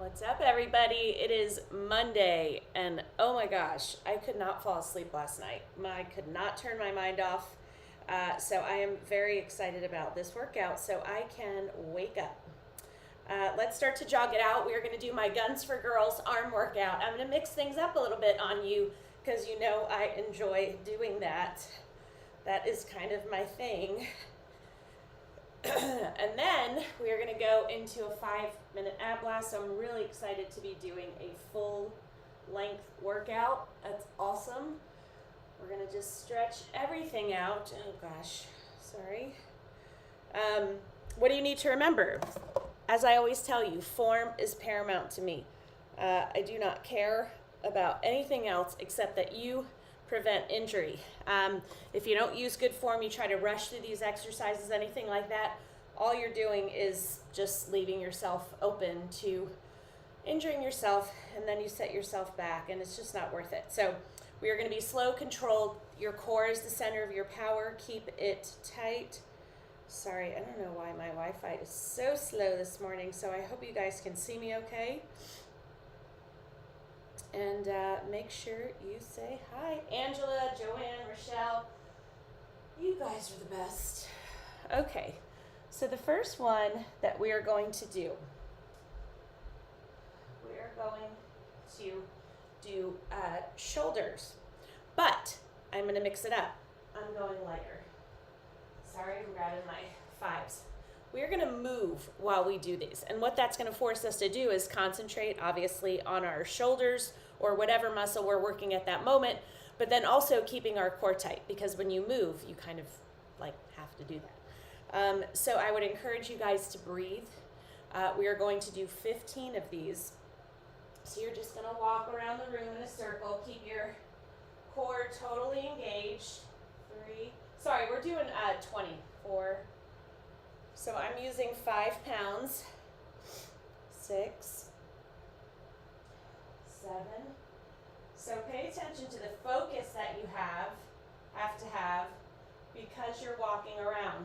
What's up, everybody? It is Monday, and oh my gosh, I could not fall asleep last night. I could not turn my mind off. So I am very excited about this workout so I can wake up. Let's start to jog it out. We are going to do my Guns for Girls arm workout. I'm going to mix things up a little bit on you because you know I enjoy doing that. That is kind of my thing. And then we are going to go into a 5-minute ab blast. So I'm really excited to be doing a full length workout. That's awesome. We're going to just stretch everything out. Oh gosh, sorry. What do you need to remember? As I always tell you, form is paramount to me. I do not care about anything else except that you prevent injury. If you don't use good form, you try to rush through these exercises, anything like that, all you're doing is just leaving yourself open to injuring yourself, and then you set yourself back, and it's just not worth it. So we are going to be slow, controlled. Your core is the center of your power. Keep it tight. Sorry, I don't know why my Wi-Fi is so slow this morning, so I hope you guys can see me okay. And make sure you say hi. Angela, Joanne, Rochelle, you guys are the best. Okay, so the first one that we are going to do, we are going to do shoulders, but I'm going to mix it up. I'm going lighter. Sorry, I'm grabbing my fives. We're going to move while we do these. And what that's going to force us to do is concentrate, obviously, on our shoulders or whatever muscle we're working at that moment, but then also keeping our core tight, because when you move, you kind of like have to do that. So I would encourage you guys to breathe. We are going to do 15 of these. So you're just going to walk around the room in a circle. Keep your core totally engaged. We're doing 24. So I'm using 5 pounds. 6, 7. So pay attention to the focus that you have to have, because you're walking around.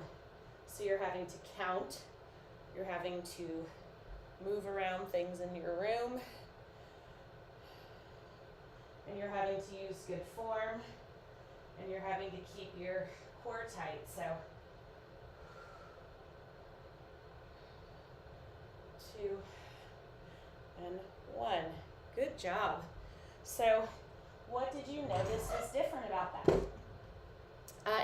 So you're having to count. You're having to move around things in your room. And you're having to use good form. And you're having to keep your core tight. So 2 and 1. Good job. So what did you notice was different about that?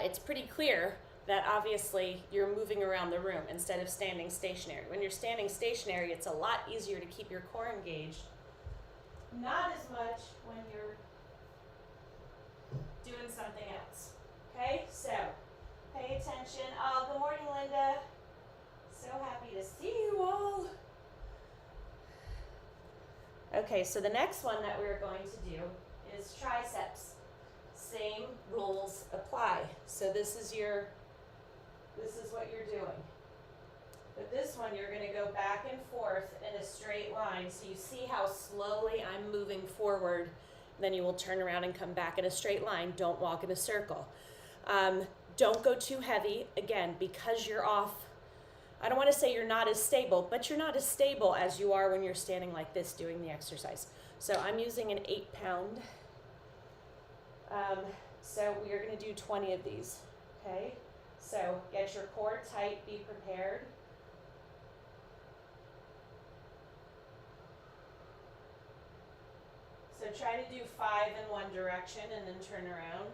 It's pretty clear that obviously you're moving around the room instead of standing stationary. When you're standing stationary, it's a lot easier to keep your core engaged. Not as much when you're doing something else. Okay, so pay attention. Oh, good morning, Linda. So happy to see you all. Okay, so the next one that we're going to do is triceps. Same rules apply. So this is what you're doing. But this one, you're going to go back and forth in a straight line. So you see how slowly I'm moving forward. Then you will turn around and come back in a straight line. Don't walk in a circle. Don't go too heavy. Again, because you're off. I don't want to say you're not as stable, but you're not as stable as you are when you're standing like this doing the exercise. So I'm using an 8-pound. So we are going to do 20 of these. Okay? So get your core tight. Be prepared. So try to do 5 in one direction and then turn around.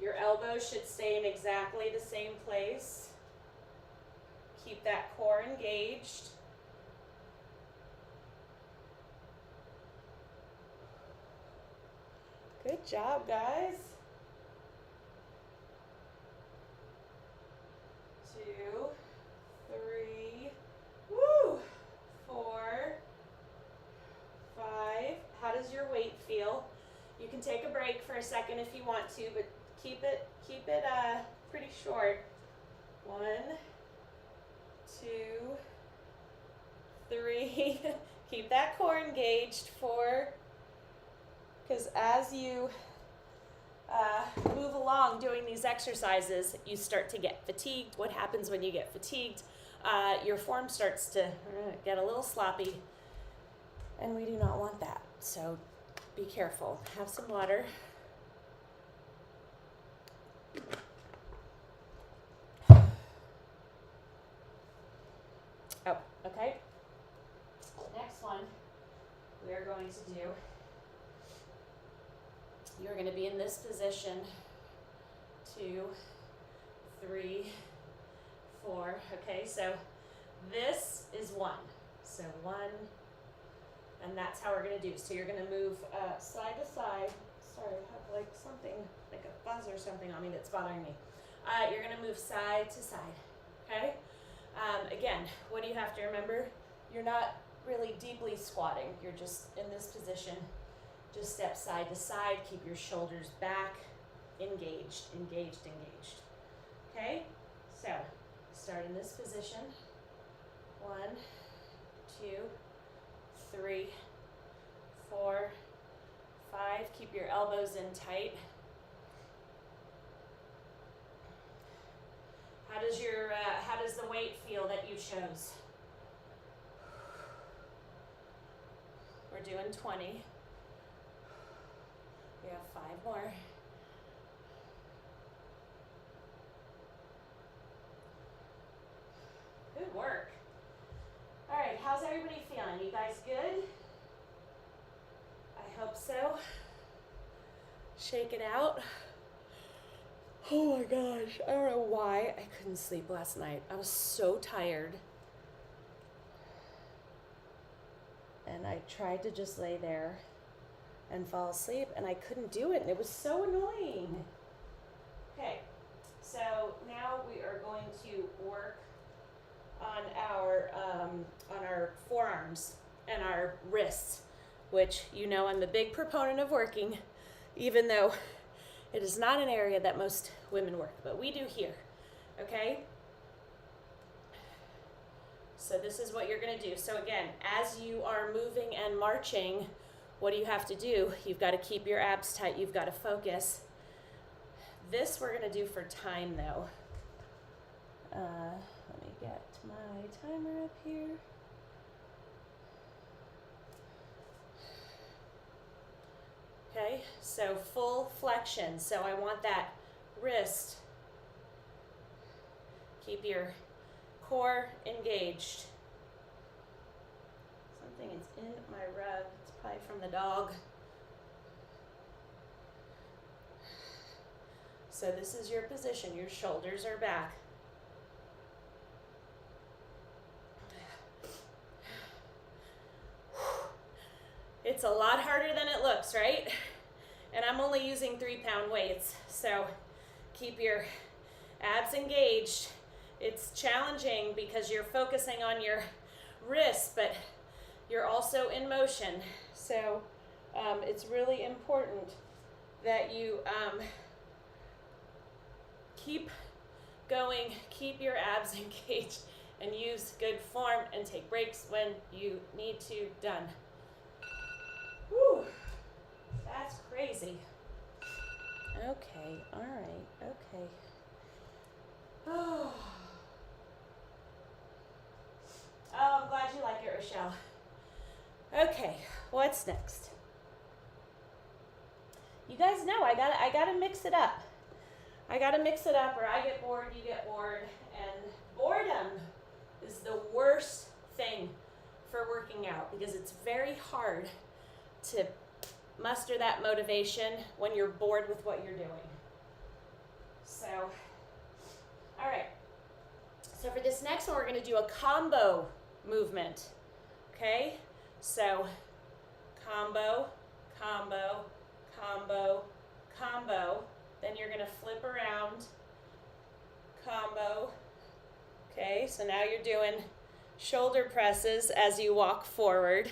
Your elbows should stay in exactly the same place. Keep that core engaged. Good job, guys. 2, 3, woo! 4, 5. How does your weight feel? You can take a break for a second if you want to, but keep it pretty short. 1, 2, 3. Keep that core engaged. 4. Because as you move along doing these exercises, you start to get fatigued. What happens when you get fatigued? your form starts to get a little sloppy, and we do not want that. So be careful. Have some water. Oh, okay. Next one we are going to do, you're going to be in this position, 2, 3, 4. Okay, so this is 1. So 1, and that's how we're going to do. So you're going to move side to side. Sorry, I have like something, like a buzz or something on me that's bothering me. You're going to move side to side, okay? Again, what do you have to remember? You're not really deeply squatting. You're just in this position. Just step side to side. Keep your shoulders back, engaged, engaged, engaged. Okay? So, start in this position. 1, 2, 3, 4, 5. Keep your elbows in tight. How does the weight feel that you chose? We're doing 20. We have 5 more. Good work. All right, how's everybody feeling? You guys good? I hope so. Shake it out. Oh my gosh, I don't know why I couldn't sleep last night. I was so tired. And I tried to just lay there and fall asleep, and I couldn't do it, and it was so annoying. Okay, so now we are going to work on our forearms and our wrists, which you know I'm a big proponent of working, even though it is not an area that most women work, but we do here, okay? So this is what you're gonna do. So again, as you are moving and marching, what do you have to do? You've got to keep your abs tight. You've got to focus. This we're gonna do for time though. Let me get my timer up here. Okay, so full flexion. So I want that wrist. Keep your core engaged. Something is in my rug. It's probably from the dog. So this is your position. Your shoulders are back. It's a lot harder than it looks, right? And I'm only using 3-pound weights, so keep your abs engaged. It's challenging because you're focusing on your wrists, but you're also in motion. So it's really important that you keep going, keep your abs engaged, and use good form and take breaks when you need to. Done. Whew, that's crazy. Okay, all right, okay. Oh, I'm glad you like it, Rochelle. Okay, what's next? You guys know I gotta mix it up. I gotta mix it up, or I get bored, you get bored, and boredom is the worst thing for working out because it's very hard to muster that motivation when you're bored with what you're doing. So, all right. So for this next one, we're going to do a combo movement. Okay? So, combo, combo, combo, combo. Then you're going to flip around, combo. Okay, so now you're doing shoulder presses as you walk forward.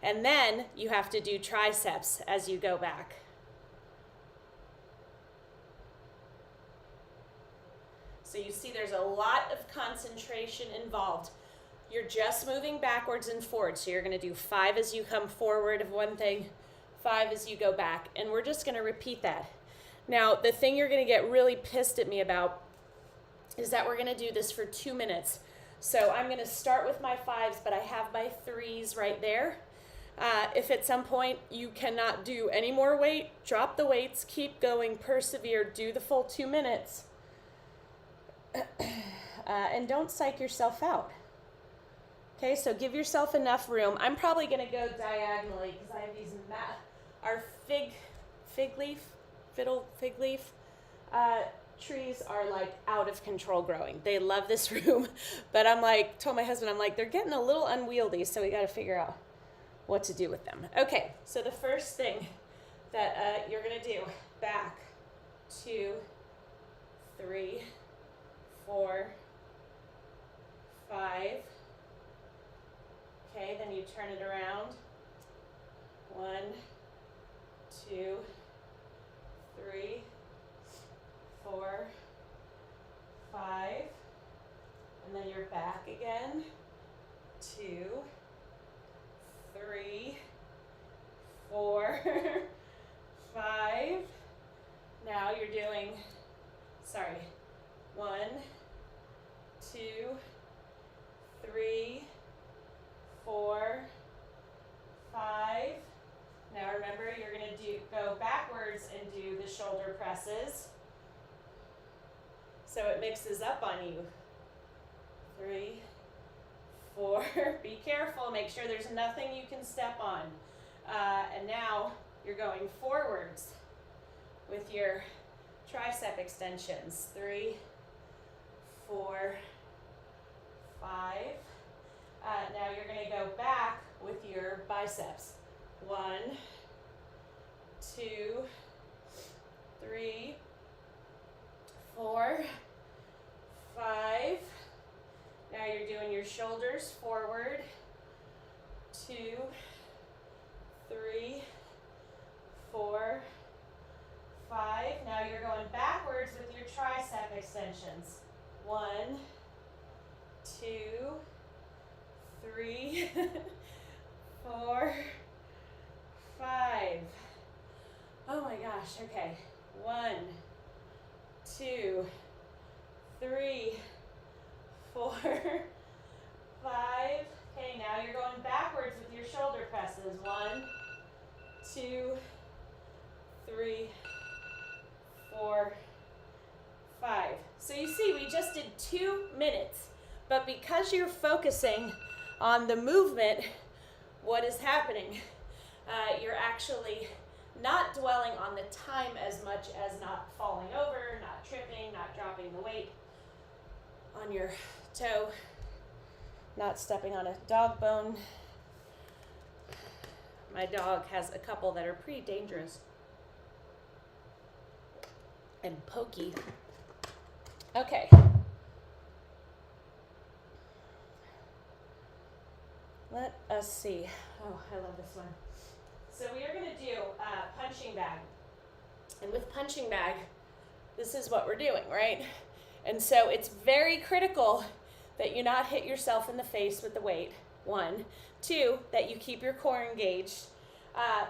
And then you have to do triceps as you go back. So you see there's a lot of concentration involved. You're just moving backwards and forward. So you're going to do 5 as you come forward of one thing, 5 as you go back. And we're just going to repeat that. Now, the thing you're going to get really pissed at me about is that we're going to do this for 2 minutes. So I'm going to start with my 5s, but I have my 3s right there. If at some point you cannot do any more weight, drop the weights, keep going, persevere, do the full 2 minutes, and don't psych yourself out. Okay, so give yourself enough room. I'm probably going to go diagonally because I have these our fig leaf trees are like out of control growing. They love this room, but told my husband, they're getting a little unwieldy, so we got to figure out what to do with them. Okay, so the first thing that you're going to do, back, 2, 3, 4, 5. Okay, then you turn it around. 1, 2, 3, 4, 5, and then you're back again. 2, 3, 4, 5. Now you're doing, 1, 2, 3, 4, 5. Now remember, you're going to go backwards and do the shoulder presses, so it mixes up on you. 3, 4. Be careful. Make sure there's nothing you can step on. And now you're going forwards with your tricep extensions. 3, 4, 5. Now you're going to go back with your biceps. 1, 2, 3, 4, 5. Now you're doing your shoulders forward. 2, 3, 4, 5. Now you're going backwards with your tricep extensions. 1, 2, 3, 4, 5. Oh my gosh, okay. 1, 2, 3, 4, 5. Okay, now you're going backwards with your shoulder presses. 1, 2, 3, 4, 5. So you see, we just did 2 minutes, but because you're focusing on the movement, what is happening? You're actually not dwelling on the time as much as not falling over, not tripping, not dropping the weight on your toe, not stepping on a dog bone. My dog has a couple that are pretty dangerous and pokey. Okay. Let us see. Oh, I love this one. So we are going to do punching bag. And with punching bag, this is what we're doing, right? And so it's very critical that you not hit yourself in the face with the weight. 1. 2, that you keep your core engaged.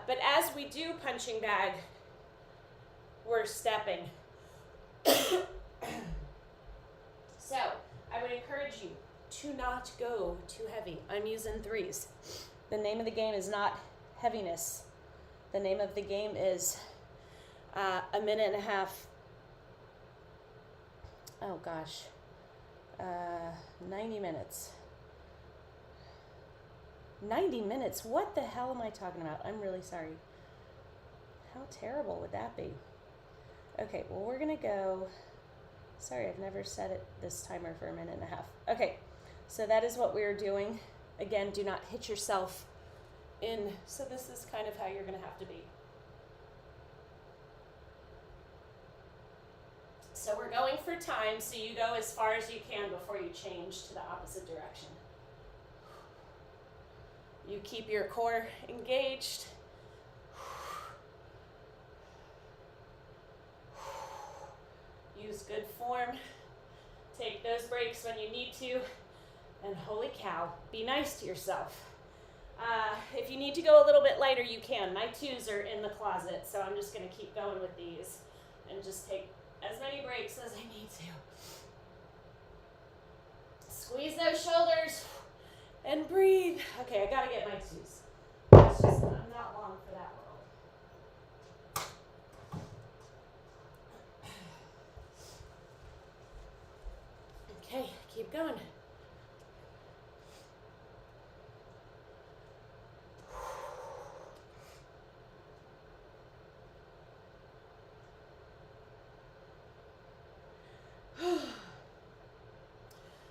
But as we do punching bag, we're stepping. So I would encourage you to not go too heavy. I'm using 3s. The name of the game is not heaviness. The name of the game is a minute and a half. Oh gosh, 90 minutes. 90 minutes? What the hell am I talking about? I'm really sorry. How terrible would that be? Okay, well, we're gonna go. Sorry, I've never set this timer for a minute and a half. Okay, so that is what we're doing. Again, do not hit yourself in. So this is kind of how you're gonna have to be. So we're going for time, so you go as far as you can before you change to the opposite direction. You keep your core engaged. Use good form. Take those breaks when you need to. And holy cow, be nice to yourself. If you need to go a little bit lighter, you can. My 2s are in the closet, so I'm just going to keep going with these and just take as many breaks as I need to. Squeeze those shoulders and breathe. Okay, I gotta get my twos. It's just, I'm not long for that world. Okay, keep going.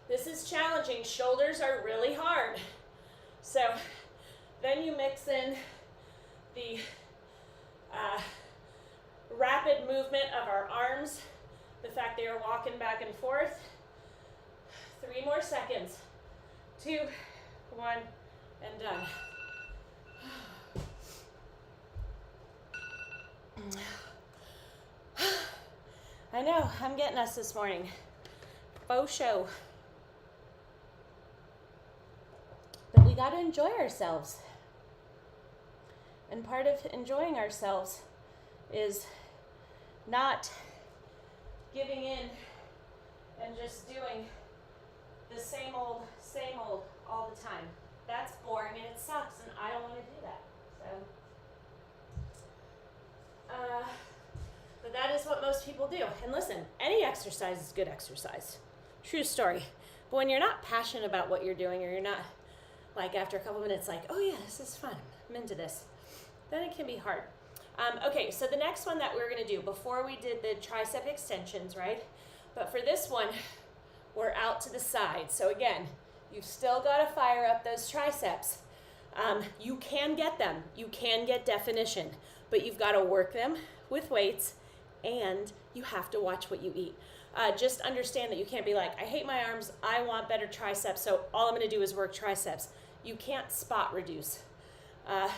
This is challenging. Shoulders are really hard. So then you mix in the rapid movement of our arms, the fact they are walking back and forth. 3 more seconds. 2, 1, and done. I know, I'm getting us this morning. Faux show. But we got to enjoy ourselves. And part of enjoying ourselves is not giving in and just doing the same old all the time. That's boring and it sucks, and I don't want to do that. But that is what most people do. And listen, any exercise is good exercise. True story. But when you're not passionate about what you're doing, or you're not, like, after a couple minutes, like, oh yeah, this is fun, I'm into this, then it can be hard. Okay, so the next one that we're going to do, before we did the tricep extensions, right? But for this one, we're out to the side. So again, you've still got to fire up those triceps. You can get them. You can get definition, but you've got to work them with weights, and you have to watch what you eat. Just understand that you can't be like, I hate my arms, I want better triceps, so all I'm going to do is work triceps. You can't spot reduce.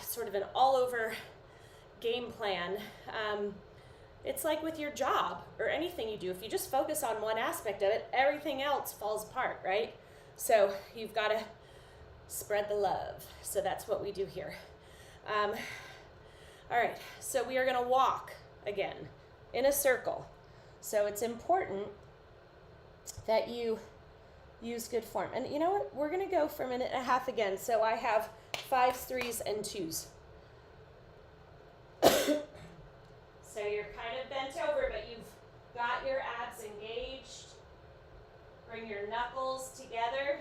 Sort of an all-over game plan. It's like with your job or anything you do. If you just focus on one aspect of it, everything else falls apart, right? So you've got to spread the love. So that's what we do here. All right, so we are going to walk again in a circle. So it's important that you use good form. And you know what? We're going to go for 1.5 minutes again. So I have 5s, 3s, and 2s. So you're kind of bent over, but you've got your abs engaged. Bring your knuckles together.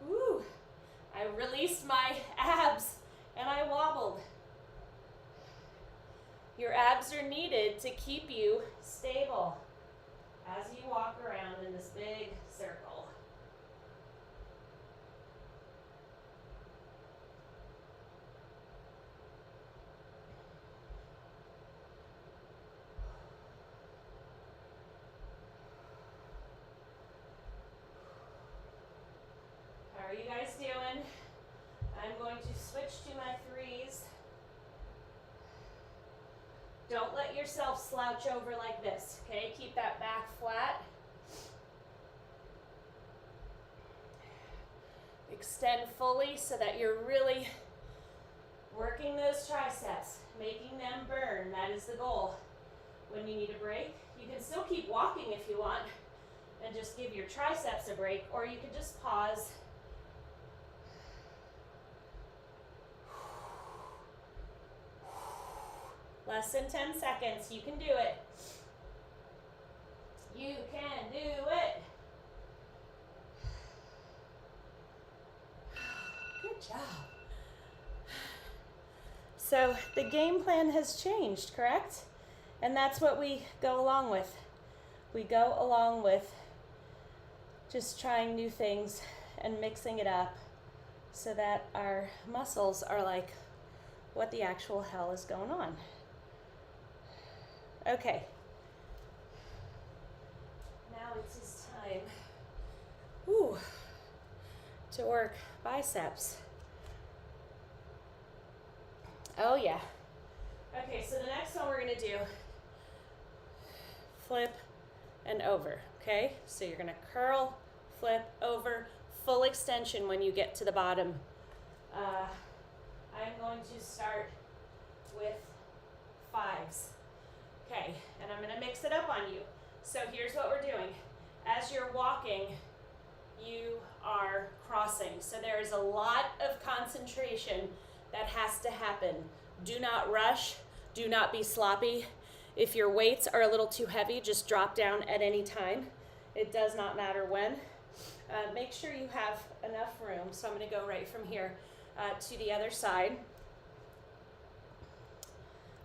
Woo! I released my abs and I wobbled. Your abs are needed to keep you stable as you walk around in this big circle. How are you guys doing? I'm going to switch to my 3s. Don't let yourself slouch over like this, okay? Keep that back flat. Extend fully so that you're really working those triceps, making them burn. That is the goal. When you need a break, you can still keep walking if you want and just give your triceps a break, or you can just pause. Less than 10 seconds. You can do it. You can do it. Good job. So the game plan has changed, correct? And that's what we go along with. We go along with just trying new things and mixing it up so that our muscles are like, what the actual hell is going on? Okay. Now it's his time. Whew. To work biceps. Oh yeah. Okay, so the next one we're gonna do, flip and over, okay? So you're gonna curl, flip, over, full extension when you get to the bottom. I'm going to start with 5s. Okay, and I'm gonna mix mix it up on you. So here's what we're doing. As you're walking, you are crossing. So there is a lot of concentration that has to happen. Do not rush. Do not be sloppy. If your weights are a little too heavy, just drop down at any time. It does not matter when. Make sure you have enough room. So I'm going to go right from here to the other side.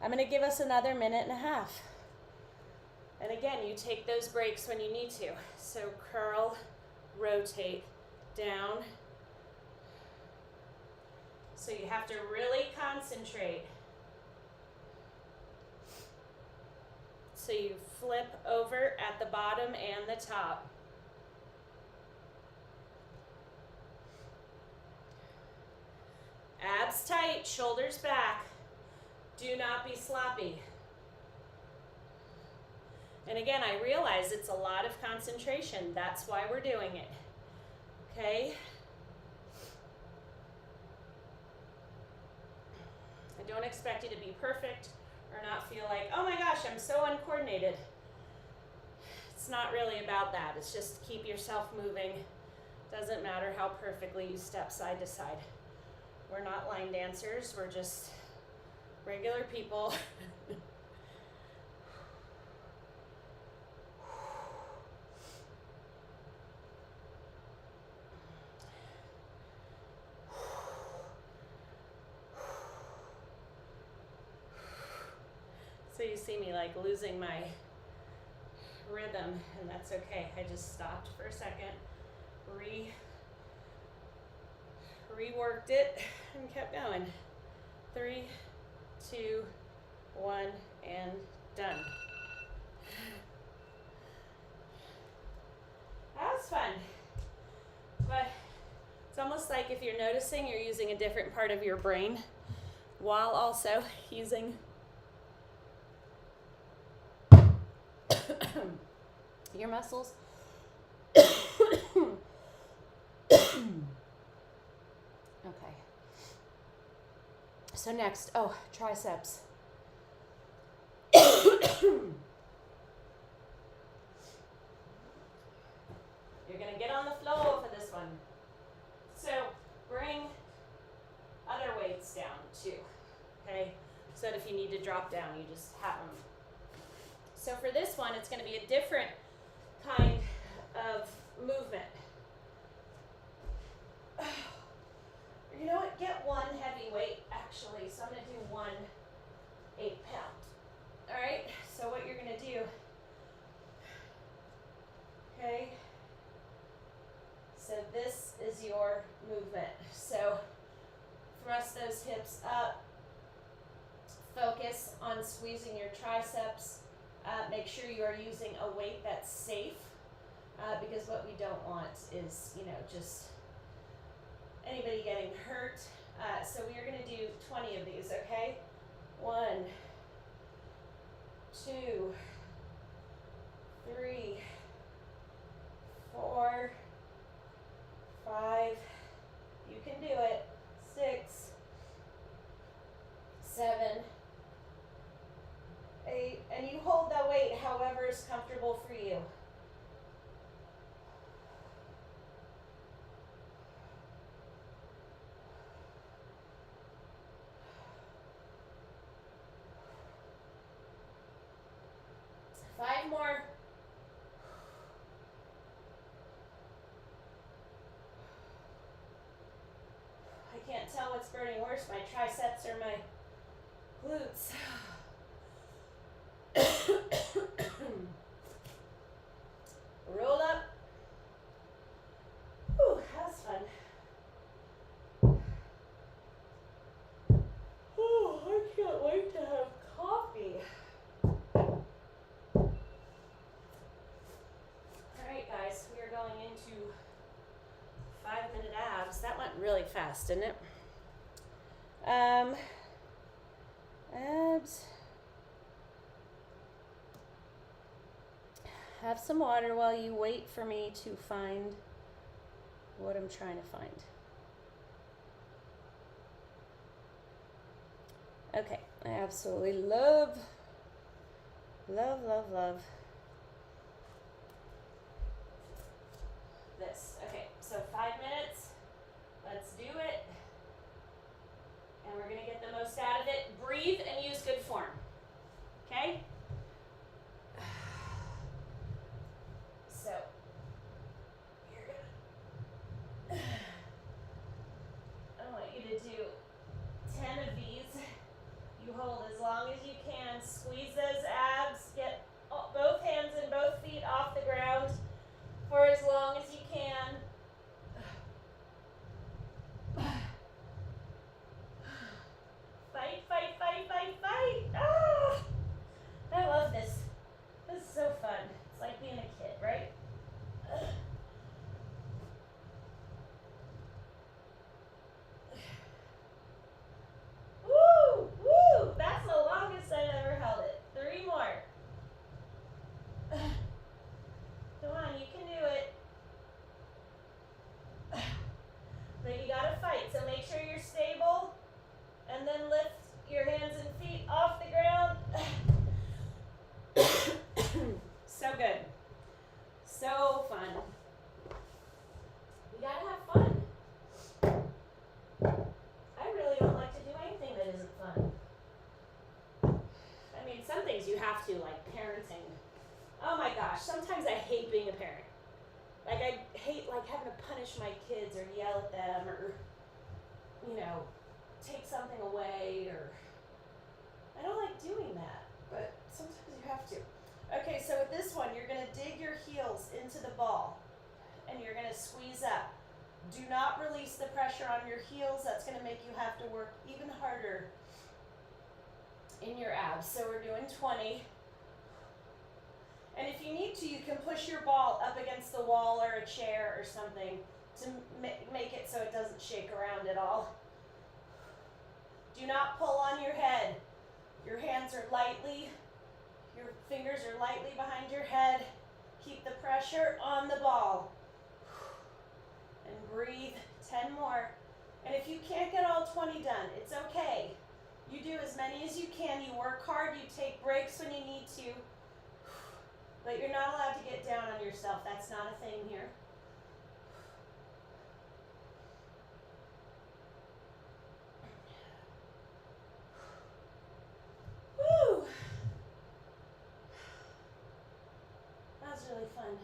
I'm going to give us another 1.5 minutes. And again, you take those breaks when you need to. So curl, rotate, down. So you have to really concentrate. So you flip over at the bottom and the top. Abs tight, shoulders back. Do not be sloppy. And again, I realize it's a lot of concentration. That's why we're doing it. Okay? I don't expect you to be perfect or not feel like, oh my gosh, I'm so uncoordinated. It's not really about that. It's just keep yourself moving. Doesn't matter how perfectly you step side to side. We're not line dancers. We're just regular people. So you see me like losing my rhythm, and that's okay. I just stopped for a second, reworked it, and kept going. 3, 2, 1, and done. That was fun. But it's almost like if you're noticing, you're using a different part of your brain while also using your muscles. Okay. So next, triceps. You're going to get on the floor for this one. So bring other weights down too. Okay? So that if you need to drop down, you just have them. So for this one, it's going to be a different kind of movement. You know what? Get one heavy weight, actually. So I'm going to do 1 8-pound. All right? So what you're going to do, okay? So this is your movement. So thrust those hips up. Focus on squeezing your triceps. Make sure you are using a weight that's safe, because what we don't want is, just anybody getting hurt. So we are going to do 20 of these, okay? 1, 2, 3, 4, 5. You can do it. 6, 7, 8, and you hold that weight however is comfortable for you. Five more. I can't tell what's burning worse, my triceps or my glutes. Roll up. Whew, that was fun. Oh, I can't wait to have coffee. Alright guys, we are going into 5-minute abs. That went really fast, didn't it? Abs. Have some water while you wait for me to find what I'm trying to find. Okay, I absolutely love Love, love, love this. Okay, so 5 minutes. Let's do it. And we're going to get the most out of it. Breathe and use good form. Okay? So, you're going to... I want you to do 10 of these. You hold as long as you can. Squeeze those abs. Get both hands and both feet off the ground for as long as you can. Fight, fight, fight, fight, fight. Ah! I love this. This is so fun. It's like being a kid, right? Woo! Woo! That's the longest I've ever held it. 3 more. Come on, you can do it. But you gotta fight, so make sure you're stable. And then lift your hands and feet off the ground. So good. So fun. You gotta have fun. I really don't like to do anything that isn't fun. I mean, some things you have to, like parenting. Oh my gosh, sometimes I hate being a parent. Like I hate like having to punish my kids or yell at them or, you know, take something away or, I don't like doing that, but sometimes you have to. Okay, so with this one, you're gonna dig your heels into the ball and you're gonna squeeze up. Do not release the pressure on your heels. That's gonna make you have to work even harder in your abs. So we're doing 20. And if you need to, you can push your ball up against the wall or a chair or something to make it so it doesn't shake around at all. Do not pull on your head. Your hands are lightly, your fingers are lightly behind your head. Keep the pressure on the ball. And breathe, 10 more. And if you can't get all 20 done, it's okay. You do as many as you can. You work hard, you take breaks when you need to. But you're not allowed to get down on yourself. That's not a thing here. Woo! That was really fun.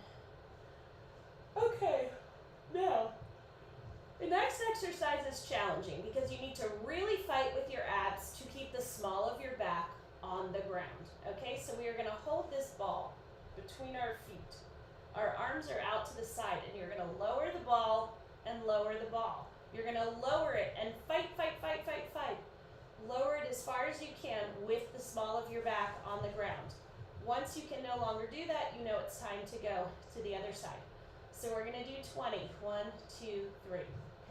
Okay, now, the next exercise is challenging because you need to really fight with your abs to keep the small of your back on the ground. Okay, so we are going to hold this ball between our feet. Our arms are out to the side and you're going to lower the ball and lower the ball. You're going to lower it and fight, fight, fight, fight, fight. Lower it as far as you can with the small of your back on the ground. Once you can no longer do that, you know it's time to go to the other side. So we're going to do 20. 1, 2, 3.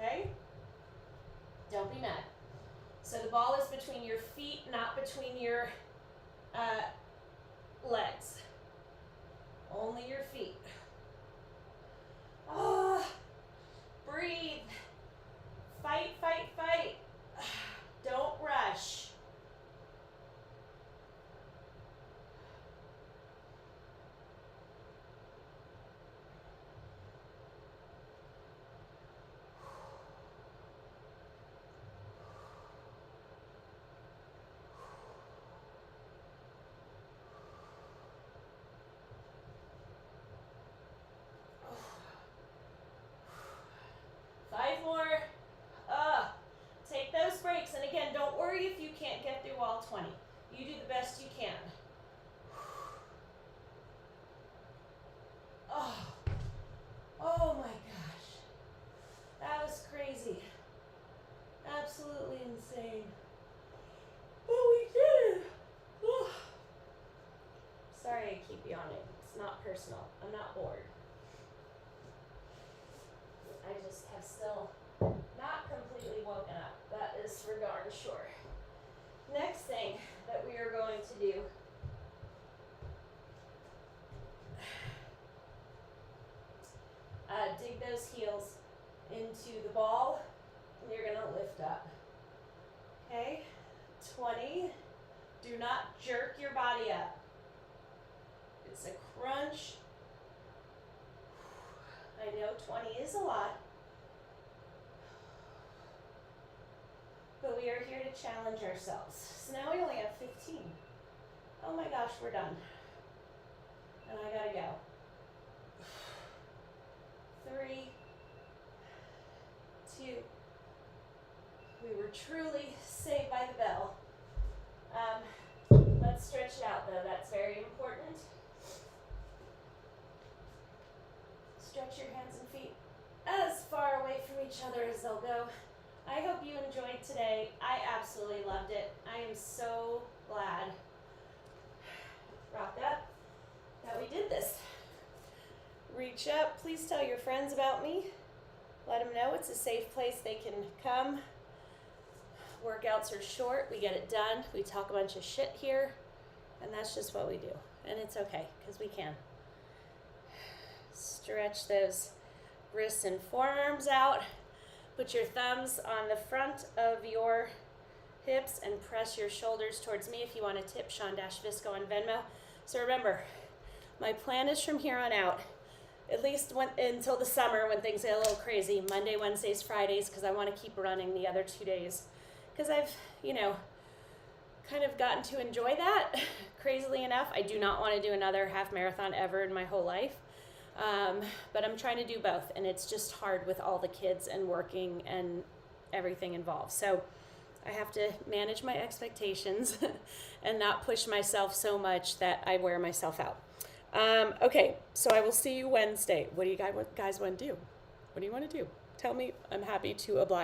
Okay? Don't be mad. So the ball is between your feet, not between your legs. Only your feet. Ah, breathe. Fight, fight, fight. Don't rush. Take those breaks, and again, don't worry if you can't get through all 20. You do the best you can. Oh my gosh. That was crazy. Absolutely insane. Oh, we did it. Sorry I keep yawning. It's not personal. I'm not bored. I just have still not completely woken up. That is for darn sure. Next thing that we are going to do dig those heels into the ball and you're going to lift up. Okay, 20. Do not jerk your body up. is a lot, but we are here to challenge ourselves. So now we only have 15. Oh my gosh, we're done. And I gotta go. 3, 2. We were truly saved by the bell. Let's stretch it out though, that's very important. Stretch your hands and feet as far away from each other as they'll go. I hope you enjoyed today. I absolutely loved it. I am so glad, rock that we did this. Reach up. Please tell your friends about me. Let them know it's a safe place they can come. Workouts are short. We get it done. We talk a bunch of shit here. And that's just what we do. And it's okay, because we can. Stretch those wrists and forearms out. Put your thumbs on the front of your hips and press your shoulders towards me if you want to tip Sean-Visco on Venmo. So remember, my plan is from here on out, at least until the summer when things get a little crazy, Monday, Wednesdays, Fridays, because I want to keep running the other 2 days. Because I've, kind of gotten to enjoy that. Crazily enough, I do not want to do another half marathon ever in my whole life. But I'm trying to do both, and it's just hard with all the kids and working and everything involved. So I have to manage my expectations and not push myself so much that I wear myself out. Okay, so I will see you Wednesday. What do you guys want to do? What do you want to do? Tell me. I'm happy to oblige.